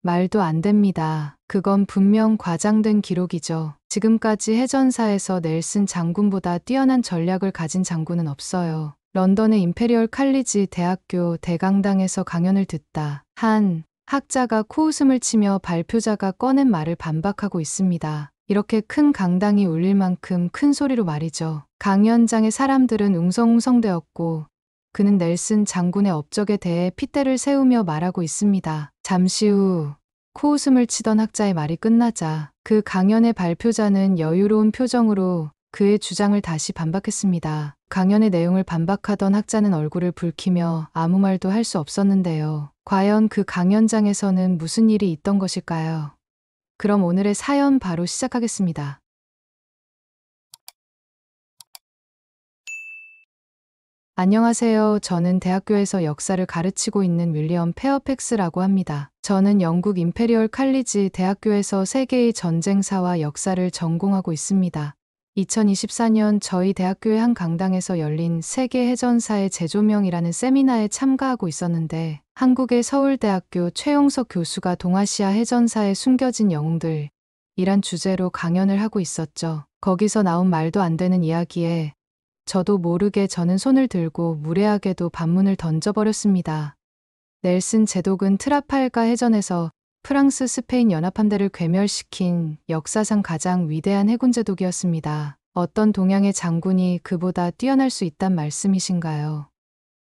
말도 안 됩니다. 그건 분명 과장된 기록이죠. 지금까지 해전사에서 넬슨 장군보다 뛰어난 전략을 가진 장군은 없어요. 런던의 임페리얼 칼리지 대학교 대강당에서 강연을 듣다 한 학자가 코웃음을 치며 발표자가 꺼낸 말을 반박하고 있습니다. 이렇게 큰 강당이 울릴 만큼 큰 소리로 말이죠. 강연장의 사람들은 웅성웅성대었고 그는 넬슨 장군의 업적에 대해 핏대를 세우며 말하고 있습니다. 잠시 후 코웃음을 치던 학자의 말이 끝나자 그 강연의 발표자는 여유로운 표정으로 그의 주장을 다시 반박했습니다. 강연의 내용을 반박하던 학자는 얼굴을 붉히며 아무 말도 할 수 없었는데요. 과연 그 강연장에서는 무슨 일이 있던 것일까요? 그럼 오늘의 사연 바로 시작하겠습니다. 안녕하세요. 저는 대학교에서 역사를 가르치고 있는 윌리엄 페어팩스라고 합니다. 저는 영국 임페리얼 칼리지 대학교에서 세계의 전쟁사와 역사를 전공하고 있습니다. 2024년 저희 대학교의 한 강당에서 열린 세계 해전사의 재조명이라는 세미나에 참가하고 있었는데 한국의 서울대학교 최용석 교수가 동아시아 해전사의 숨겨진 영웅들 이란 주제로 강연을 하고 있었죠. 거기서 나온 말도 안 되는 이야기에 저도 모르게 저는 손을 들고 무례하게도 반문을 던져버렸습니다. 넬슨 제독은 트라팔가 해전에서 프랑스 스페인 연합함대를 괴멸시킨 역사상 가장 위대한 해군 제독이었습니다. 어떤 동양의 장군이 그보다 뛰어날 수 있단 말씀이신가요?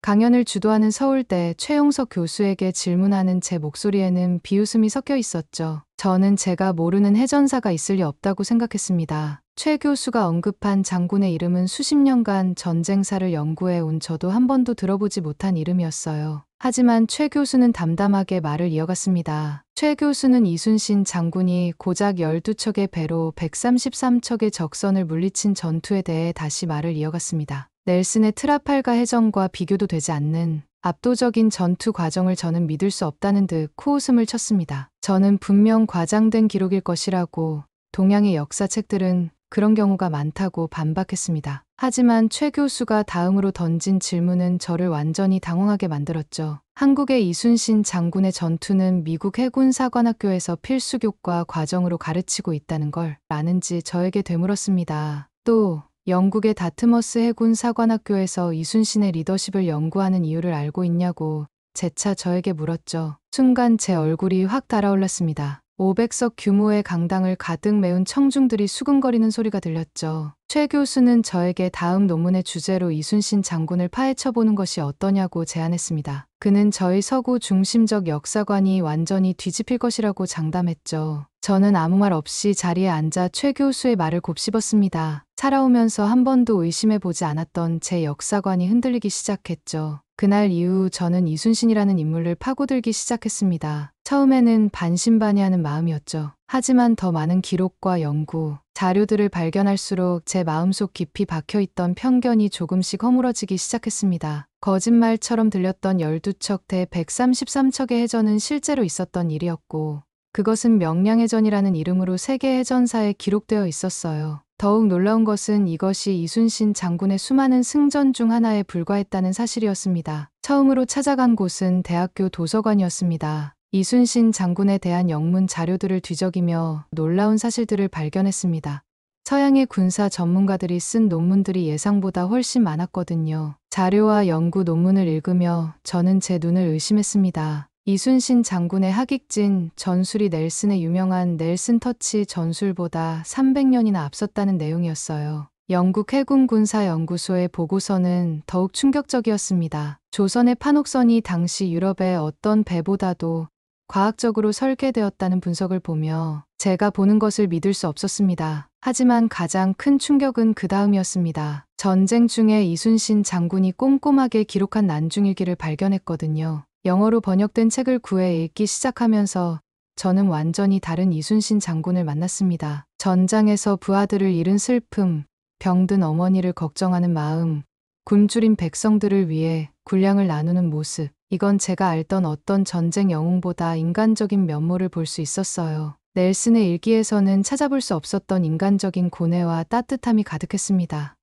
강연을 주도하는 서울대 최용석 교수에게 질문하는 제 목소리에는 비웃음이 섞여 있었죠. 저는 제가 모르는 해전사가 있을 리 없다고 생각했습니다. 최 교수가 언급한 장군의 이름은 수십 년간 전쟁사를 연구해 온 저도 한 번도 들어보지 못한 이름이었어요. 하지만 최 교수는 담담하게 말을 이어갔습니다. 최 교수는 이순신 장군이 고작 12척의 배로 133척의 적선을 물리친 전투에 대해 다시 말을 이어갔습니다. 넬슨의 트라팔가 해전과 비교도 되지 않는 압도적인 전투 과정을 저는 믿을 수 없다는 듯 코웃음을 쳤습니다. 저는 분명 과장된 기록일 것이라고 동양의 역사책들은 그런 경우가 많다고 반박했습니다. 하지만 최 교수가 다음으로 던진 질문은 저를 완전히 당황하게 만들었죠. 한국의 이순신 장군의 전투는 미국 해군사관학교에서 필수 교과 과정으로 가르치고 있다는 걸 아는지 저에게 되물었습니다. 또 영국의 다트머스 해군사관학교에서 이순신의 리더십을 연구하는 이유를 알고 있냐고 재차 저에게 물었죠. 순간 제 얼굴이 확 달아올랐습니다. 500석 규모의 강당을 가득 메운 청중들이 수근거리는 소리가 들렸죠. 최 교수는 저에게 다음 논문의 주제로 이순신 장군을 파헤쳐보는 것이 어떠냐고 제안했습니다. 그는 저희 서구 중심적 역사관이 완전히 뒤집힐 것이라고 장담했죠. 저는 아무 말 없이 자리에 앉아 최 교수의 말을 곱씹었습니다. 살아오면서 한 번도 의심해보지 않았던 제 역사관이 흔들리기 시작했죠. 그날 이후 저는 이순신이라는 인물을 파고들기 시작했습니다. 처음에는 반신반의하는 마음이었죠. 하지만 더 많은 기록과 연구, 자료들을 발견할수록 제 마음속 깊이 박혀있던 편견이 조금씩 허물어지기 시작했습니다. 거짓말처럼 들렸던 12척대 133척의 해전은 실제로 있었던 일이었고 그것은 명량해전이라는 이름으로 세계 해전사에 기록되어 있었어요. 더욱 놀라운 것은 이것이 이순신 장군의 수많은 승전 중 하나에 불과했다는 사실이었습니다. 처음으로 찾아간 곳은 대학교 도서관이었습니다. 이순신 장군에 대한 영문 자료들을 뒤적이며 놀라운 사실들을 발견했습니다. 서양의 군사 전문가들이 쓴 논문들이 예상보다 훨씬 많았거든요. 자료와 연구 논문을 읽으며 저는 제 눈을 의심했습니다. 이순신 장군의 하객진 전술이 넬슨의 유명한 넬슨 터치 전술보다 300년이나 앞섰다는 내용이었어요. 영국 해군군사연구소의 보고서는 더욱 충격적이었습니다. 조선의 판옥선이 당시 유럽의 어떤 배보다도 과학적으로 설계되었다는 분석을 보며 제가 보는 것을 믿을 수 없었습니다. 하지만 가장 큰 충격은 그 다음이었습니다. 전쟁 중에 이순신 장군이 꼼꼼하게 기록한 난중일기를 발견했거든요. 영어로 번역된 책을 구해 읽기 시작하면서 저는 완전히 다른 이순신 장군을 만났습니다. 전장에서 부하들을 잃은 슬픔, 병든 어머니를 걱정하는 마음, 굶주린 백성들을 위해 군량을 나누는 모습, 이건 제가 알던 어떤 전쟁 영웅보다 인간적인 면모를 볼 수 있었어요. 넬슨의 일기에서는 찾아볼 수 없었던 인간적인 고뇌와 따뜻함이 가득했습니다.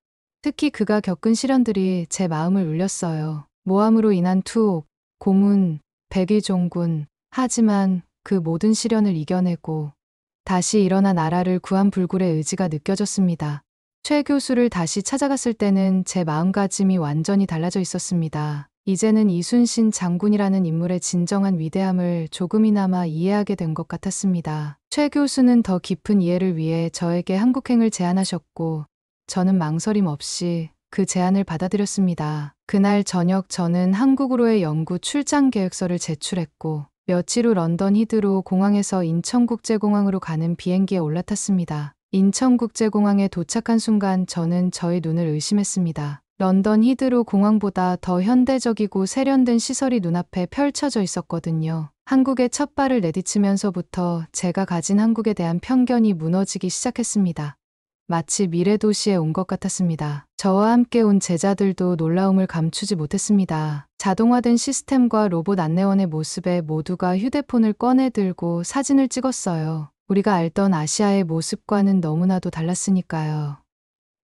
특히 그가 겪은 시련들이 제 마음을 울렸어요. 모함으로 인한 투옥, 고문, 백의종군. 하지만 그 모든 시련을 이겨내고 다시 일어나 나라를 구한 불굴의 의지가 느껴졌습니다. 최 교수를 다시 찾아갔을 때는 제 마음가짐이 완전히 달라져 있었습니다. 이제는 이순신 장군이라는 인물의 진정한 위대함을 조금이나마 이해하게 된 것 같았습니다. 최 교수는 더 깊은 이해를 위해 저에게 한국행을 제안하셨고 저는 망설임 없이 그 제안을 받아들였습니다. 그날 저녁 저는 한국으로의 연구 출장 계획서를 제출했고 며칠 후 런던 히드로 공항에서 인천국제공항으로 가는 비행기에 올라탔습니다. 인천국제공항에 도착한 순간 저는 저의 눈을 의심했습니다. 런던 히드로 공항보다 더 현대적이고 세련된 시설이 눈앞에 펼쳐져 있었거든요. 한국에 첫 발을 내디치면서부터 제가 가진 한국에 대한 편견이 무너지기 시작했습니다. 마치 미래 도시에 온 것 같았습니다. 저와 함께 온 제자들도 놀라움을 감추지 못했습니다. 자동화된 시스템과 로봇 안내원의 모습에 모두가 휴대폰을 꺼내 들고 사진을 찍었어요. 우리가 알던 아시아의 모습과는 너무나도 달랐으니까요.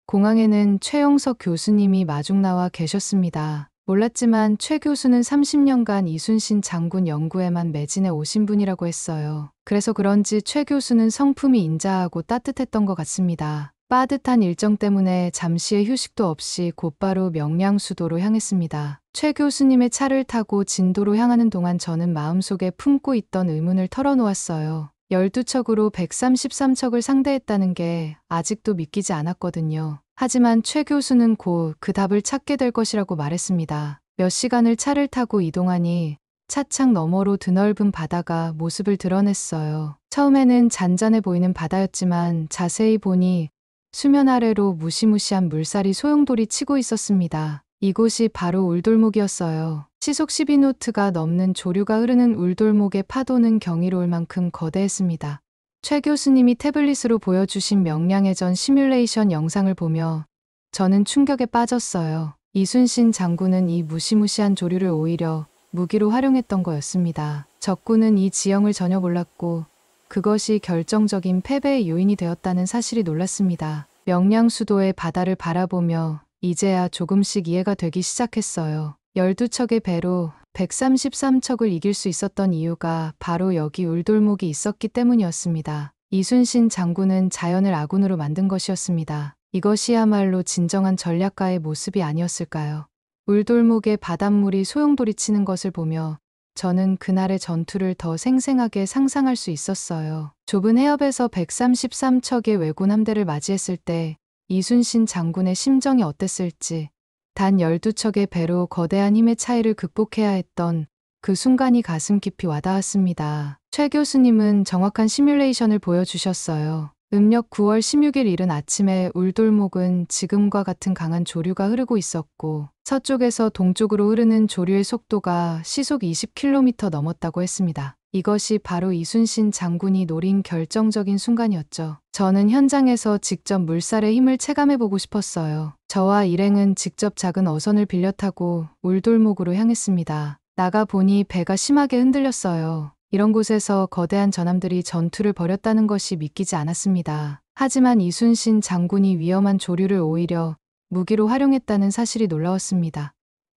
공항에는 최용석 교수님이 마중 나와 계셨습니다. 몰랐지만 최 교수는 30년간 이순신 장군 연구에만 매진해 오신 분이라고 했어요. 그래서 그런지 최 교수는 성품이 인자하고 따뜻했던 것 같습니다. 빠듯한 일정 때문에 잠시의 휴식도 없이 곧바로 명량수도로 향했습니다. 최 교수님의 차를 타고 진도로 향하는 동안 저는 마음속에 품고 있던 의문을 털어놓았어요. 12척으로 133척을 상대했다는 게 아직도 믿기지 않았거든요. 하지만 최 교수는 곧 그 답을 찾게 될 것이라고 말했습니다. 몇 시간을 차를 타고 이동하니 차창 너머로 드넓은 바다가 모습을 드러냈어요. 처음에는 잔잔해 보이는 바다였지만 자세히 보니 수면 아래로 무시무시한 물살이 소용돌이 치고 있었습니다. 이곳이 바로 울돌목이었어요. 시속 12노트가 넘는 조류가 흐르는 울돌목의 파도는 경이로울 만큼 거대했습니다. 최 교수님이 태블릿으로 보여주신 명량해전 시뮬레이션 영상을 보며 저는 충격에 빠졌어요. 이순신 장군은 이 무시무시한 조류를 오히려 무기로 활용했던 거였습니다. 적군은 이 지형을 전혀 몰랐고 그것이 결정적인 패배의 요인이 되었다는 사실이 놀랐습니다. 명량수도의 바다를 바라보며 이제야 조금씩 이해가 되기 시작했어요. 12척의 배로 133척을 이길 수 있었던 이유가 바로 여기 울돌목이 있었기 때문이었습니다. 이순신 장군은 자연을 아군으로 만든 것이었습니다. 이것이야말로 진정한 전략가의 모습이 아니었을까요? 울돌목의 바닷물이 소용돌이 치는 것을 보며 저는 그날의 전투를 더 생생하게 상상할 수 있었어요. 좁은 해협에서 133척의 왜군 함대를 맞이했을 때 이순신 장군의 심정이 어땠을지, 단 12척의 배로 거대한 힘의 차이를 극복해야 했던 그 순간이 가슴 깊이 와닿았습니다. 최 교수님은 정확한 시뮬레이션을 보여주셨어요. 음력 9월 16일 이른 아침에 울돌목은 지금과 같은 강한 조류가 흐르고 있었고 서쪽에서 동쪽으로 흐르는 조류의 속도가 시속 20km 넘었다고 했습니다. 이것이 바로 이순신 장군이 노린 결정적인 순간이었죠. 저는 현장에서 직접 물살의 힘을 체감해보고 싶었어요. 저와 일행은 직접 작은 어선을 빌려 타고 울돌목으로 향했습니다. 나가보니 배가 심하게 흔들렸어요. 이런 곳에서 거대한 전함들이 전투를 벌였다는 것이 믿기지 않았습니다. 하지만 이순신 장군이 위험한 조류를 오히려 무기로 활용했다는 사실이 놀라웠습니다.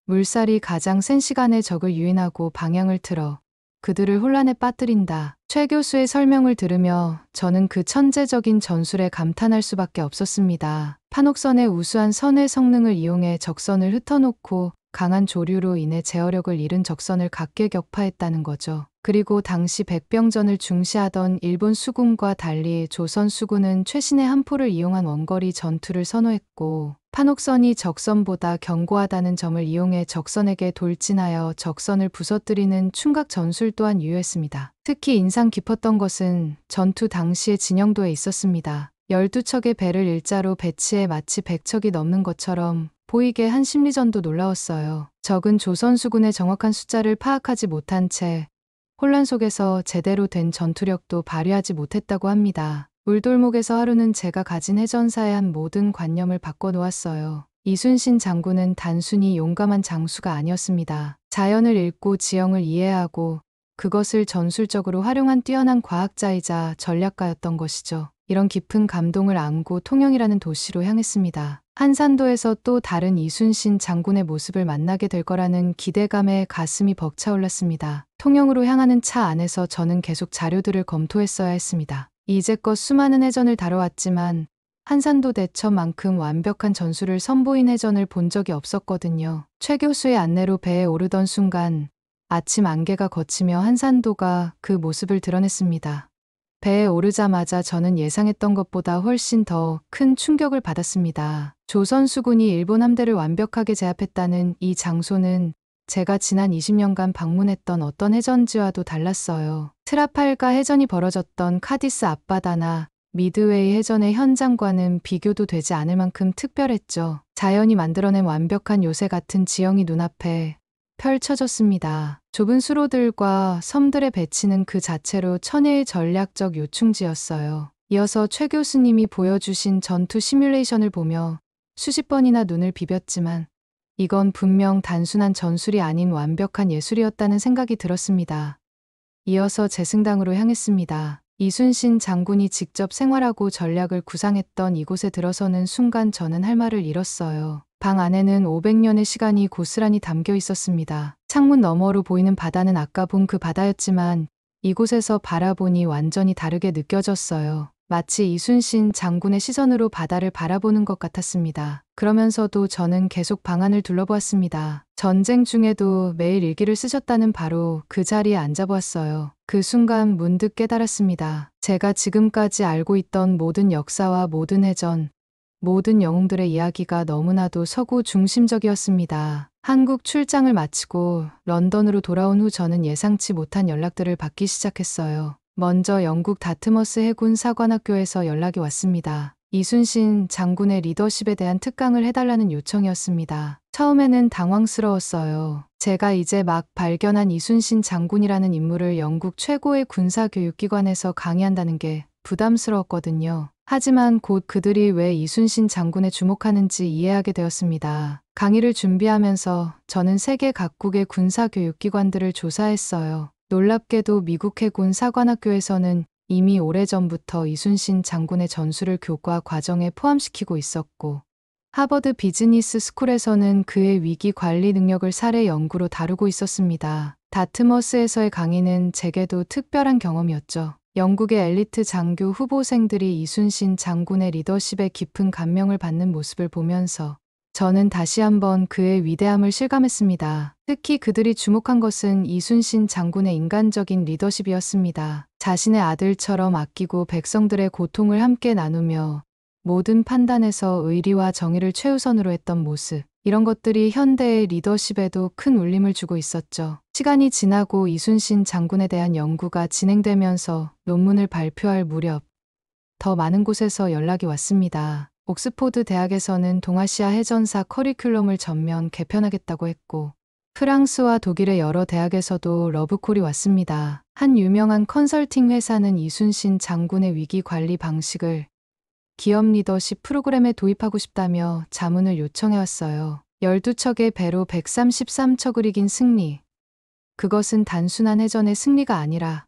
물살이 가장 센 시간에 적을 유인하고 방향을 틀어 그들을 혼란에 빠뜨린다. 최 교수의 설명을 들으며 저는 그 천재적인 전술에 감탄할 수밖에 없었습니다. 판옥선의 우수한 선회 성능을 이용해 적선을 흩어놓고 강한 조류로 인해 제어력을 잃은 적선을 각계격파했다는 거죠. 그리고 당시 백병전을 중시하던 일본 수군과 달리 조선 수군은 최신의 함포를 이용한 원거리 전투를 선호했고 판옥선이 적선보다 견고하다는 점을 이용해 적선에게 돌진하여 적선을 부서뜨리는 충각 전술 또한 유효했습니다. 특히 인상 깊었던 것은 전투 당시의 진영도에 있었습니다. 12척의 배를 일자로 배치해 마치 100척이 넘는 것처럼 보이게 한 심리전도 놀라웠어요. 적은 조선 수군의 정확한 숫자를 파악하지 못한 채 혼란 속에서 제대로 된 전투력도 발휘하지 못했다고 합니다. 울돌목에서 하루는 제가 가진 해전사의 한 모든 관념을 바꿔놓았어요. 이순신 장군은 단순히 용감한 장수가 아니었습니다. 자연을 읽고 지형을 이해하고 그것을 전술적으로 활용한 뛰어난 과학자이자 전략가였던 것이죠. 이런 깊은 감동을 안고 통영이라는 도시로 향했습니다. 한산도에서 또 다른 이순신 장군의 모습을 만나게 될 거라는 기대감에 가슴이 벅차올랐습니다. 통영으로 향하는 차 안에서 저는 계속 자료들을 검토했어야 했습니다. 이제껏 수많은 해전을 다뤄왔지만 한산도 대처만큼 완벽한 전술을 선보인 해전을 본 적이 없었거든요. 최 교수의 안내로 배에 오르던 순간 아침 안개가 걷히며 한산도가 그 모습을 드러냈습니다. 배에 오르자마자 저는 예상했던 것보다 훨씬 더 큰 충격을 받았습니다. 조선 수군이 일본 함대를 완벽하게 제압했다는 이 장소는 제가 지난 20년간 방문했던 어떤 해전지와도 달랐어요. 트라팔가 해전이 벌어졌던 카디스 앞바다나 미드웨이 해전의 현장과는 비교도 되지 않을 만큼 특별했죠. 자연이 만들어낸 완벽한 요새 같은 지형이 눈앞에 펼쳐졌습니다. 좁은 수로들과 섬들의 배치는 그 자체로 천혜의 전략적 요충지였어요. 이어서 최 교수님이 보여주신 전투 시뮬레이션을 보며 수십 번이나 눈을 비볐지만 이건 분명 단순한 전술이 아닌 완벽한 예술이었다는 생각이 들었습니다. 이어서 제승당으로 향했습니다. 이순신 장군이 직접 생활하고 전략을 구상했던 이곳에 들어서는 순간 저는 할 말을 잃었어요. 방 안에는 500년의 시간이 고스란히 담겨 있었습니다. 창문 너머로 보이는 바다는 아까 본 그 바다였지만 이곳에서 바라보니 완전히 다르게 느껴졌어요. 마치 이순신 장군의 시선으로 바다를 바라보는 것 같았습니다. 그러면서도 저는 계속 방 안을 둘러보았습니다. 전쟁 중에도 매일 일기를 쓰셨다는 바로 그 자리에 앉아보았어요. 그 순간 문득 깨달았습니다. 제가 지금까지 알고 있던 모든 역사와 모든 해전, 모든 영웅들의 이야기가 너무나도 서구 중심적이었습니다. 한국 출장을 마치고 런던으로 돌아온 후 저는 예상치 못한 연락들을 받기 시작했어요. 먼저 영국 다트머스 해군 사관학교에서 연락이 왔습니다. 이순신 장군의 리더십에 대한 특강을 해달라는 요청이었습니다. 처음에는 당황스러웠어요. 제가 이제 막 발견한 이순신 장군이라는 인물을 영국 최고의 군사교육기관에서 강의한다는 게 부담스러웠거든요. 하지만 곧 그들이 왜 이순신 장군에 주목하는지 이해하게 되었습니다. 강의를 준비하면서 저는 세계 각국의 군사교육기관들을 조사했어요. 놀랍게도 미국 해군 사관학교에서는 이미 오래전부터 이순신 장군의 전술을 교과 과정에 포함시키고 있었고, 하버드 비즈니스 스쿨에서는 그의 위기 관리 능력을 사례 연구로 다루고 있었습니다. 다트머스에서의 강의는 제게도 특별한 경험이었죠. 영국의 엘리트 장교 후보생들이 이순신 장군의 리더십에 깊은 감명을 받는 모습을 보면서 저는 다시 한번 그의 위대함을 실감했습니다. 특히 그들이 주목한 것은 이순신 장군의 인간적인 리더십이었습니다. 자신의 아들처럼 아끼고 백성들의 고통을 함께 나누며 모든 판단에서 의리와 정의를 최우선으로 했던 모습. 이런 것들이 현대의 리더십에도 큰 울림을 주고 있었죠. 시간이 지나고 이순신 장군에 대한 연구가 진행되면서 논문을 발표할 무렵 더 많은 곳에서 연락이 왔습니다. 옥스포드 대학에서는 동아시아 해전사 커리큘럼을 전면 개편하겠다고 했고, 프랑스와 독일의 여러 대학에서도 러브콜이 왔습니다. 한 유명한 컨설팅 회사는 이순신 장군의 위기 관리 방식을 기업 리더십 프로그램에 도입하고 싶다며 자문을 요청해왔어요. 12척의 배로 133척을 이긴 승리. 그것은 단순한 해전의 승리가 아니라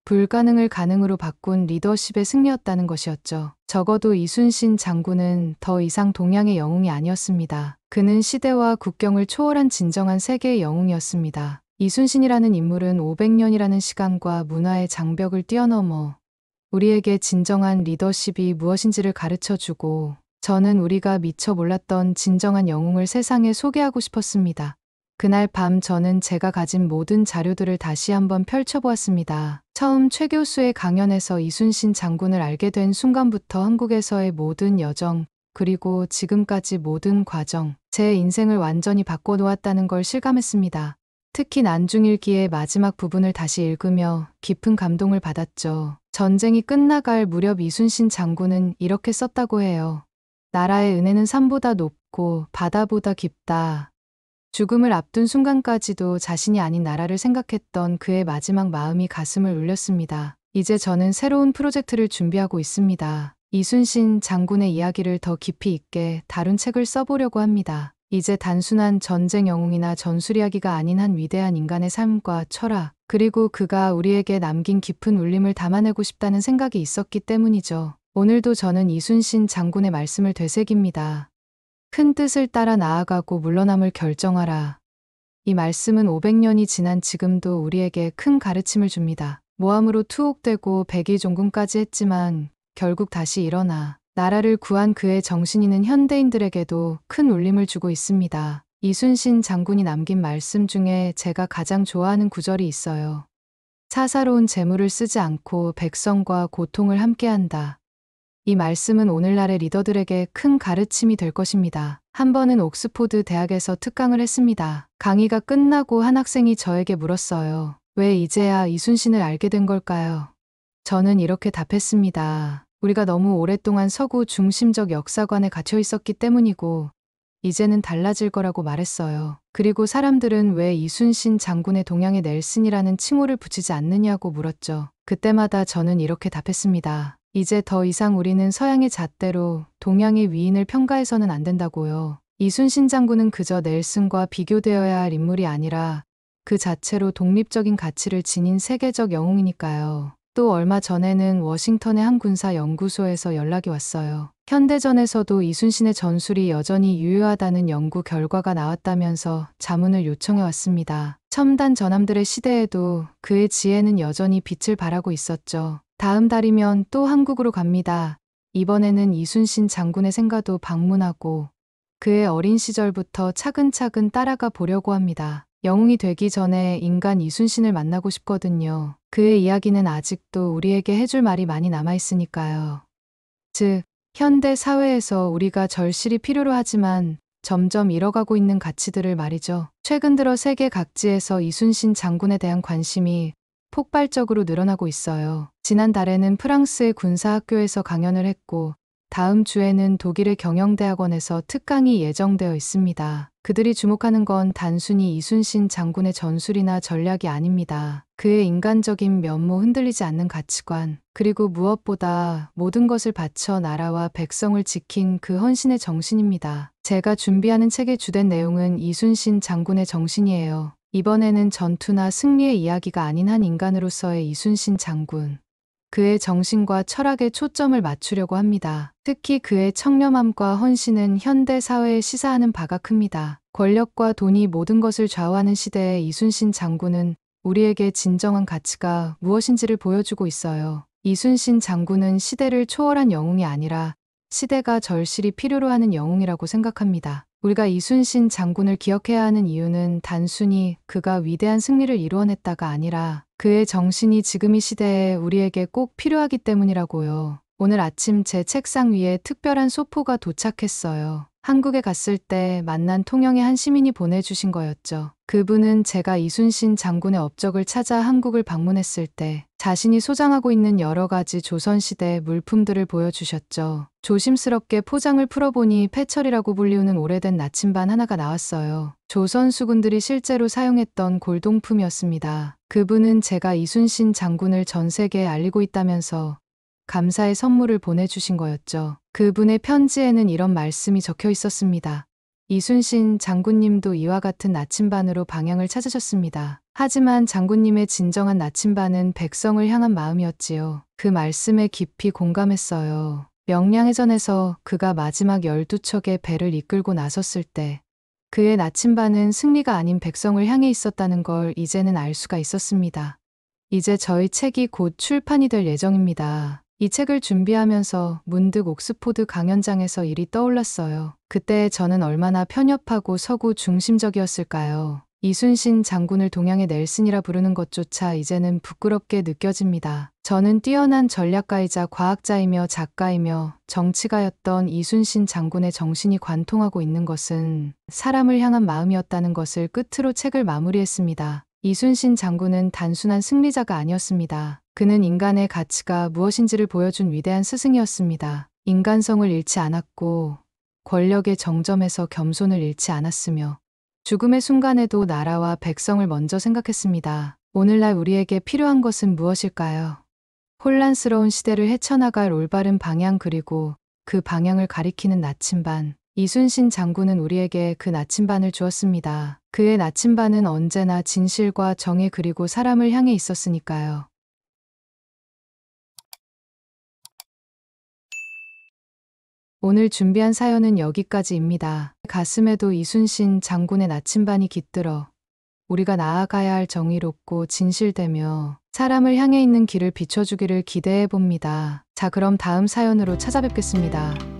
불가능을 가능으로 바꾼 리더십의 승리였다는 것이었죠. 적어도 이순신 장군은 더 이상 동양의 영웅이 아니었습니다. 그는 시대와 국경을 초월한 진정한 세계의 영웅이었습니다. 이순신이라는 인물은 500년이라는 시간과 문화의 장벽을 뛰어넘어 우리에게 진정한 리더십이 무엇인지를 가르쳐주고, 저는 우리가 미처 몰랐던 진정한 영웅을 세상에 소개하고 싶었습니다. 그날 밤 저는 제가 가진 모든 자료들을 다시 한번 펼쳐보았습니다. 처음 최 교수의 강연에서 이순신 장군을 알게 된 순간부터 한국에서의 모든 여정, 그리고 지금까지 모든 과정, 제 인생을 완전히 바꿔놓았다는 걸 실감했습니다. 특히 난중일기의 마지막 부분을 다시 읽으며 깊은 감동을 받았죠. 전쟁이 끝나갈 무렵 이순신 장군은 이렇게 썼다고 해요. 나라의 은혜는 산보다 높고 바다보다 깊다. 죽음을 앞둔 순간까지도 자신이 아닌 나라를 생각했던 그의 마지막 마음이 가슴을 울렸습니다. 이제 저는 새로운 프로젝트를 준비하고 있습니다. 이순신 장군의 이야기를 더 깊이 있게 다룬 책을 써보려고 합니다. 이제 단순한 전쟁 영웅이나 전술 이야기가 아닌 한 위대한 인간의 삶과 철학, 그리고 그가 우리에게 남긴 깊은 울림을 담아내고 싶다는 생각이 있었기 때문이죠. 오늘도 저는 이순신 장군의 말씀을 되새깁니다. 큰 뜻을 따라 나아가고 물러남을 결정하라. 이 말씀은 500년이 지난 지금도 우리에게 큰 가르침을 줍니다. 모함으로 투옥되고 백의종군까지 했지만 결국 다시 일어나 나라를 구한 그의 정신이는 현대인들에게도 큰 울림을 주고 있습니다. 이순신 장군이 남긴 말씀 중에 제가 가장 좋아하는 구절이 있어요. 사사로운 재물을 쓰지 않고 백성과 고통을 함께한다. 이 말씀은 오늘날의 리더들에게 큰 가르침이 될 것입니다. 한 번은 옥스포드 대학에서 특강을 했습니다. 강의가 끝나고 한 학생이 저에게 물었어요. 왜 이제야 이순신을 알게 된 걸까요? 저는 이렇게 답했습니다. 우리가 너무 오랫동안 서구 중심적 역사관에 갇혀 있었기 때문이고, 이제는 달라질 거라고 말했어요. 그리고 사람들은 왜 이순신 장군의 동양의 넬슨이라는 칭호를 붙이지 않느냐고 물었죠. 그때마다 저는 이렇게 답했습니다. 이제 더 이상 우리는 서양의 잣대로 동양의 위인을 평가해서는 안 된다고요. 이순신 장군은 그저 넬슨과 비교되어야 할 인물이 아니라 그 자체로 독립적인 가치를 지닌 세계적 영웅이니까요. 또 얼마 전에는 워싱턴의 한 군사 연구소에서 연락이 왔어요. 현대전에서도 이순신의 전술이 여전히 유효하다는 연구 결과가 나왔다면서 자문을 요청해 왔습니다. 첨단 전함들의 시대에도 그의 지혜는 여전히 빛을 발하고 있었죠. 다음 달이면 또 한국으로 갑니다. 이번에는 이순신 장군의 생가도 방문하고 그의 어린 시절부터 차근차근 따라가 보려고 합니다. 영웅이 되기 전에 인간 이순신을 만나고 싶거든요. 그의 이야기는 아직도 우리에게 해줄 말이 많이 남아있으니까요. 즉, 현대 사회에서 우리가 절실히 필요로 하지만 점점 잃어가고 있는 가치들을 말이죠. 최근 들어 세계 각지에서 이순신 장군에 대한 관심이 폭발적으로 늘어나고 있어요. 지난달에는 프랑스의 군사학교에서 강연을 했고, 다음 주에는 독일의 경영대학원에서 특강이 예정되어 있습니다. 그들이 주목하는 건 단순히 이순신 장군의 전술이나 전략이 아닙니다. 그의 인간적인 면모, 흔들리지 않는 가치관, 그리고 무엇보다 모든 것을 바쳐 나라와 백성을 지킨 그 헌신의 정신입니다. 제가 준비하는 책의 주된 내용은 이순신 장군의 정신이에요. 이번에는 전투나 승리의 이야기가 아닌 한 인간으로서의 이순신 장군. 그의 정신과 철학에 초점을 맞추려고 합니다. 특히 그의 청렴함과 헌신은 현대 사회에 시사하는 바가 큽니다. 권력과 돈이 모든 것을 좌우하는 시대의 이순신 장군은 우리에게 진정한 가치가 무엇인지를 보여주고 있어요. 이순신 장군은 시대를 초월한 영웅이 아니라 시대가 절실히 필요로 하는 영웅이라고 생각합니다. 우리가 이순신 장군을 기억해야 하는 이유는 단순히 그가 위대한 승리를 이루어냈다가 아니라 그의 정신이 지금 이 시대에 우리에게 꼭 필요하기 때문이라고요. 오늘 아침 제 책상 위에 특별한 소포가 도착했어요. 한국에 갔을 때 만난 통영의 한 시민이 보내주신 거였죠. 그분은 제가 이순신 장군의 업적을 찾아 한국을 방문했을 때 자신이 소장하고 있는 여러 가지 조선시대 물품들을 보여주셨죠. 조심스럽게 포장을 풀어보니 패철이라고 불리우는 오래된 나침반 하나가 나왔어요. 조선 수군들이 실제로 사용했던 골동품이었습니다. 그분은 제가 이순신 장군을 전 세계에 알리고 있다면서 감사의 선물을 보내주신 거였죠. 그분의 편지에는 이런 말씀이 적혀 있었습니다. 이순신 장군님도 이와 같은 나침반으로 방향을 찾으셨습니다. 하지만 장군님의 진정한 나침반은 백성을 향한 마음이었지요. 그 말씀에 깊이 공감했어요. 명량해전에서 그가 마지막 12척의 배를 이끌고 나섰을 때 그의 나침반은 승리가 아닌 백성을 향해 있었다는 걸 이제는 알 수가 있었습니다. 이제 저희 책이 곧 출판이 될 예정입니다. 이 책을 준비하면서 문득 옥스포드 강연장에서 일이 떠올랐어요. 그때 저는 얼마나 편협하고 서구 중심적이었을까요? 이순신 장군을 동양의 넬슨이라 부르는 것조차 이제는 부끄럽게 느껴집니다. 저는 뛰어난 전략가이자 과학자이며 작가이며 정치가였던 이순신 장군의 정신이 관통하고 있는 것은 사람을 향한 마음이었다는 것을 끝으로 책을 마무리했습니다. 이순신 장군은 단순한 승리자가 아니었습니다. 그는 인간의 가치가 무엇인지를 보여준 위대한 스승이었습니다. 인간성을 잃지 않았고 권력의 정점에서 겸손을 잃지 않았으며 죽음의 순간에도 나라와 백성을 먼저 생각했습니다. 오늘날 우리에게 필요한 것은 무엇일까요? 혼란스러운 시대를 헤쳐나갈 올바른 방향 그리고 그 방향을 가리키는 나침반. 이순신 장군은 우리에게 그 나침반을 주었습니다. 그의 나침반은 언제나 진실과 정의 그리고 사람을 향해 있었으니까요. 오늘 준비한 사연은 여기까지입니다. 가슴에도 이순신 장군의 나침반이 깃들어 우리가 나아가야 할 정의롭고 진실되며 사람을 향해 있는 길을 비춰주기를 기대해 봅니다. 자, 그럼 다음 사연으로 찾아뵙겠습니다.